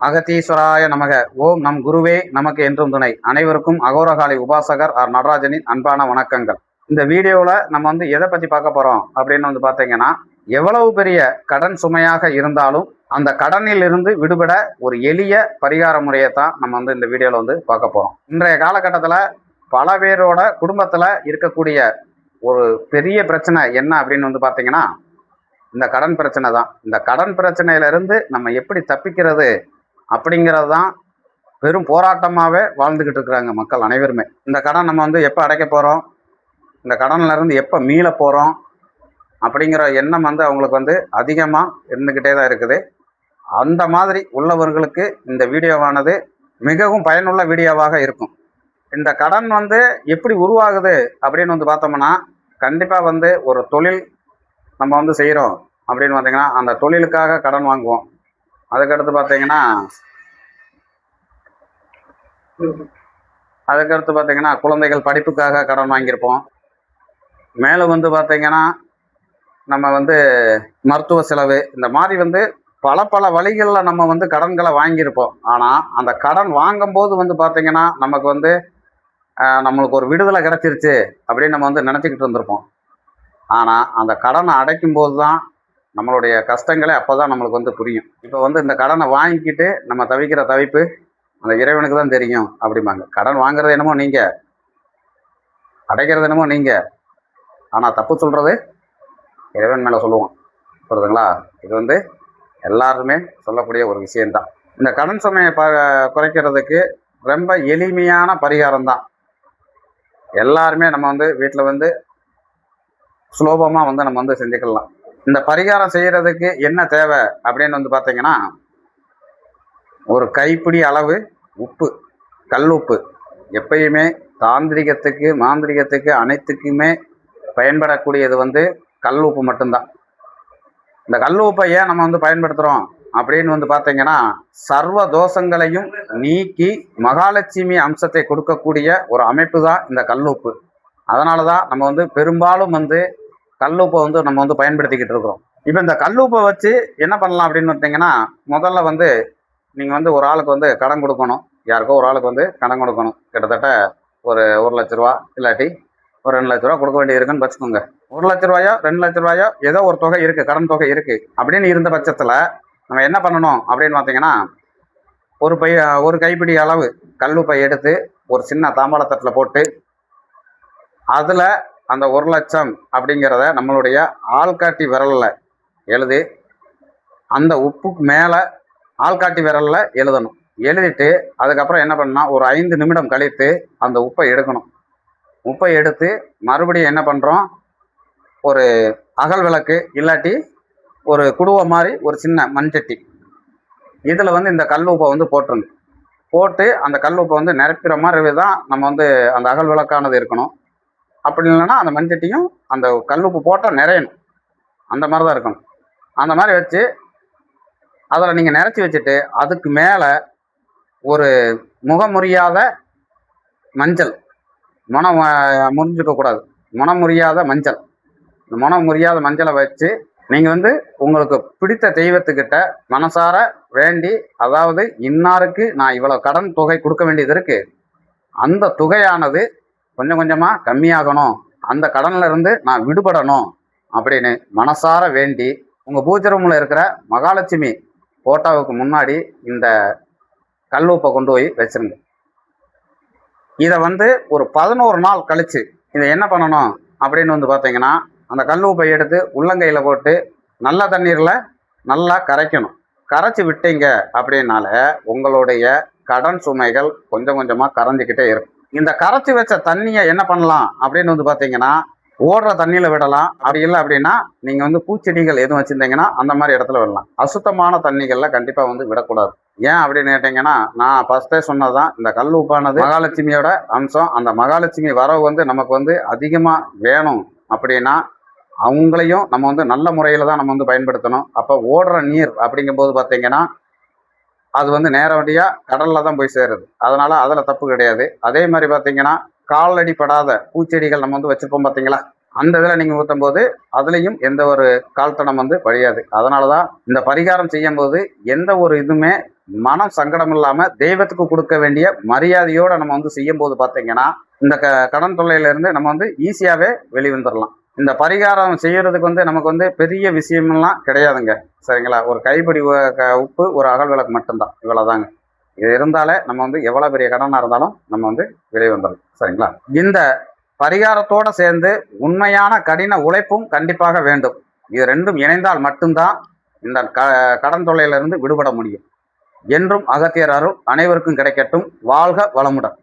அகத்தீஸ்வராய நமக. ஓம் நம் குருவே நமக்கு என்றும் துணை. அனைவருக்கும் அகோரகாலை உபாசகர் ஆர் நடராஜனின் அன்பான வணக்கங்கள். இந்த வீடியோவில் நம்ம எதை பற்றி பார்க்க போகிறோம் அப்படின்னு பார்த்தீங்கன்னா, எவ்வளவு பெரிய கடன் சுமையாக இருந்தாலும் அந்த கடனில் இருந்து விடுபட ஒரு எளிய பரிகார முறையை தான் நம்ம இந்த வீடியோவில் பார்க்க போகிறோம். இன்றைய காலகட்டத்தில் பல பேரோட குடும்பத்தில் இருக்கக்கூடிய ஒரு பெரிய பிரச்சனை என்ன அப்படின்னு பார்த்தீங்கன்னா, இந்த கடன் பிரச்சனை தான். இந்த கடன் பிரச்சனையிலிருந்து நம்ம எப்படி தப்பிக்கிறது அப்படிங்கிறது தான் பெரும் போராட்டமாகவே வாழ்ந்துக்கிட்டு இருக்கிறாங்க மக்கள் அனைவருமே. இந்த கடன் நம்ம எப்போ அடைக்க போகிறோம், இந்த கடன்லேருந்து எப்போ மீள போகிறோம் அப்படிங்கிற எண்ணம் அவங்களுக்கு அதிகமாக இருந்துக்கிட்டே தான் இருக்குது. அந்த மாதிரி உள்ளவர்களுக்கு இந்த வீடியோவானது மிகவும் பயனுள்ள வீடியோவாக இருக்கும். இந்த கடன் எப்படி உருவாகுது அப்படின்னு பார்த்தோம்னா, கண்டிப்பாக ஒரு தொழில் நம்ம செய்கிறோம் அப்படின்னு பார்த்தீங்கன்னா, அந்த தொழிலுக்காக கடன் வாங்குவோம். அதுக்கடுத்து பார்த்தீங்கன்னா குழந்தைகள் படிப்புக்காக கடன் வாங்கியிருப்போம். மேலும் பார்த்தீங்கன்னா நம்ம மருத்துவ செலவு, இந்த மாதிரி பல வழிகளில் நம்ம கடன்களை வாங்கியிருப்போம். ஆனால் அந்த கடன் வாங்கும்போது பார்த்தீங்கன்னா நமக்கு நம்மளுக்கு ஒரு விடுதலை கிடைச்சிருச்சு அப்படின்னு நம்ம நினச்சிக்கிட்டு இருந்திருப்போம். ஆனால் அந்த கடனை அடைக்கும்போது தான் நம்மளுடைய கஷ்டங்களே அப்போ தான் நம்மளுக்கு புரியும். இப்போ இந்த கடனை வாங்கிக்கிட்டு நம்ம தவிக்கிற தவிப்பு அந்த இறைவனுக்கு தான் தெரியும் அப்படிம்பாங்க. கடன் வாங்குறது என்னமோ நீங்கள், அடைக்கிறது என்னமோ நீங்கள், ஆனால் தப்பு சொல்கிறது இறைவன் மேலே சொல்லுவோம். புரியுதுங்களா? இது எல்லாருமே சொல்லக்கூடிய ஒரு விஷயந்தான். இந்த கடன் சுமையை குறைக்கிறதுக்கு ரொம்ப எளிமையான பரிகாரம் தான். எல்லாருமே நம்ம வீட்டில் சுலபமாக நம்ம செஞ்சுக்கலாம். இந்த பரிகாரம் செய்கிறதுக்கு என்ன தேவை அப்படின்னு பார்த்தீங்கன்னா, ஒரு கைப்பிடி அளவு உப்பு, கல் உப்பு. எப்பயுமே தாந்திரிகத்துக்கு மாந்திரிகத்துக்கு அனைத்துக்குமே பயன்படக்கூடியது கல் உப்பு மட்டும்தான். இந்த கல் உப்பை ஏன் நம்ம பயன்படுத்துகிறோம் அப்படின்னு பார்த்தீங்கன்னா, சர்வ தோஷங்களையும் நீக்கி மகாலட்சுமி அம்சத்தை கொடுக்கக்கூடிய ஒரு அமைப்பு தான் இந்த கல் உப்பு. அதனால தான் நம்ம பெரும்பாலும் கல்லுப்பை நம்ம பயன்படுத்திக்கிட்டு இருக்கிறோம். இப்போ இந்த கல்லுப்பை வச்சு என்ன பண்ணலாம் அப்படின்னு பார்த்தீங்கன்னா, முதல்ல நீங்கள் ஒரு ஆளுக்கு கடன் கொடுக்கணும். யாருக்கோ ஒரு ஆளுக்கு கடன் கொடுக்கணும். கிட்டத்தட்ட ஒரு 1 லட்ச ரூபா இல்லாட்டி ஒரு 2 லட்ச ரூபா கொடுக்க வேண்டியது இருக்குன்னு வச்சுக்கோங்க. 1 லட்ச ரூபாயோ 2 லட்ச ரூபாயோ ஏதோ ஒரு தொகை இருக்குது, கடன் தொகை இருக்குது அப்படின்னு இருந்த பட்சத்தில் நம்ம என்ன பண்ணணும் அப்படின்னு பார்த்தீங்கன்னா, ஒரு கைப்பிடி அளவு கல்லுப்பை எடுத்து ஒரு சின்ன தாம்பாளத்தட்டில் போட்டு அதில் அந்த 1 லட்சம் அப்படிங்கிறத நம்மளுடைய ஆள்காட்டி விரலில் எழுதி அந்த உப்புக்கு மேலே ஆள்காட்டி விரலில் எழுதணும். எழுதிட்டு அதுக்கப்புறம் என்ன பண்ணால் ஒரு 5 நிமிடம் கழித்து அந்த உப்பை எடுக்கணும். உப்பை எடுத்து மறுபடியும் என்ன பண்ணுறோம், ஒரு அகல் விளக்கு இல்லாட்டி ஒரு குடுவை மாதிரி ஒரு சின்ன மண்சட்டி, இதில் இந்த கல் உப்பை போட்டுருங்க. போட்டு அந்த கல் உப்பை நிரப்புற மாதிரி தான் நம்ம அந்த அகல் விளக்கானது இருக்கணும். அப்படி இல்லைன்னா அந்த மண்சட்டியும் அந்த கல்லுப்பு போட்டால் நிறையணும். அந்த மாதிரி தான் இருக்கணும். அந்த மாதிரி வச்சு அதில் நீங்கள் நிறச்சி வச்சுட்டு அதுக்கு மேலே ஒரு முகமுறியாத மஞ்சள், மனம் முறிஞ்சிக்கக்கூடாது, மனம் முறியாத மஞ்சள், இந்த மனம் முறியாத மஞ்சளை வச்சு நீங்கள் உங்களுக்கு பிடித்த தெய்வத்துக்கிட்ட மனசார வேண்டி, அதாவது இன்னாருக்கு நான் இவ்வளோ கடன் தொகை கொடுக்க வேண்டியது இருக்குது, அந்த தொகையானது கொஞ்சம் கொஞ்சமாக கம்மியாகணும், அந்த கடனில் இருந்து நான் விடுபடணும் அப்படின்னு மனசார வேண்டி உங்கள் பூஜை ரூமில் இருக்கிற மகாலட்சுமி ஃபோட்டோவுக்கு முன்னாடி இந்த கல்லுப்பை கொண்டு போய் வச்சுருங்க. இதை ஒரு 11 நாள் கழித்து இதை என்ன பண்ணணும் அப்படின்னு பார்த்தீங்கன்னா, அந்த கல்லுப்பை எடுத்து உள்ளங்கையில் போட்டு நல்ல தண்ணீரில் நல்லா கரைக்கணும். கரைச்சி விட்டீங்க அப்படின்னால உங்களுடைய கடன் சுமைகள் கொஞ்சம் கொஞ்சமாக கரைஞ்சிக்கிட்டே இருக்கும். இந்த கரைச்சி வச்ச தண்ணியை என்ன பண்ணலாம் அப்படின்னு பார்த்தீங்கன்னா, ஓடுற தண்ணியில் விடலாம். அப்படி இல்லை அப்படின்னா நீங்கள் பூச்செடிகள் எதுவும் வச்சுருந்தீங்கன்னா அந்த மாதிரி இடத்துல விடலாம். அசுத்தமான தண்ணிகளில் கண்டிப்பாக விடக்கூடாது. ஏன் அப்படின்னு கேட்டிங்கன்னா, நான் ஃபஸ்ட்டே சொன்னது தான், இந்த கல் உப்பானது மகாலட்சுமியோட அம்சம். அந்த மகாலட்சுமி வரவு நமக்கு அதிகமாக வேணும் அப்படின்னா அவங்களையும் நம்ம நல்ல முறையில் தான் நம்ம பயன்படுத்தணும். அப்போ ஓடுற நீர் அப்படிங்கும்போது பார்த்தீங்கன்னா அது நேரடியாக கடலில் தான் போய் சேருது. அதனால் அதில் தப்பு கிடையாது. அதே மாதிரி பார்த்தீங்கன்னா காலடி படாத பூச்செடிகள் நம்ம வச்சுருப்போம் பார்த்தீங்களா, அந்த இதில் நீங்கள் ஊற்றும் போது அதுலேயும் எந்த ஒரு கால்தடம் வழியாது. அதனால தான் இந்த பரிகாரம் செய்யும் போது எந்த ஒரு இதுவுமே மனம் சங்கடம் இல்லாம தெய்வத்துக்கு கொடுக்க வேண்டிய மரியாதையோட நம்ம வந்து செய்யும் போது பார்த்தீங்கன்னா இந்த கடன் தொல்லையிலிருந்து நம்ம வந்து ஈஸியாவே வெளிவந்துடலாம். இந்த பரிகாரம் செய்யறதுக்கு வந்து நமக்கு வந்து பெரிய விஷயமெல்லாம் கிடையாதுங்க. சரிங்களா? ஒரு கைப்பிடி உப்பு, ஒரு அகல் விளக்கு மட்டும்தான். இவ்வளவுதாங்க. இது இருந்தாலே நம்ம வந்து எவ்வளவு பெரிய கடனா இருந்தாலும் நம்ம வந்து வெளிவந்துடலாம். சரிங்களா? இந்த பரிகாரத்தோட சேர்ந்து உண்மையான கடின உழைப்பும் கண்டிப்பாக வேண்டும். இது ரெண்டும் இணைந்தால் மட்டும்தான் இந்த கடன் தொல்லையிலிருந்து விடுபட முடியும். என்றும் அகத்தியர் அருள் அனைவருக்கும் கிடைக்கட்டும். வாழ்க வளமுடன்.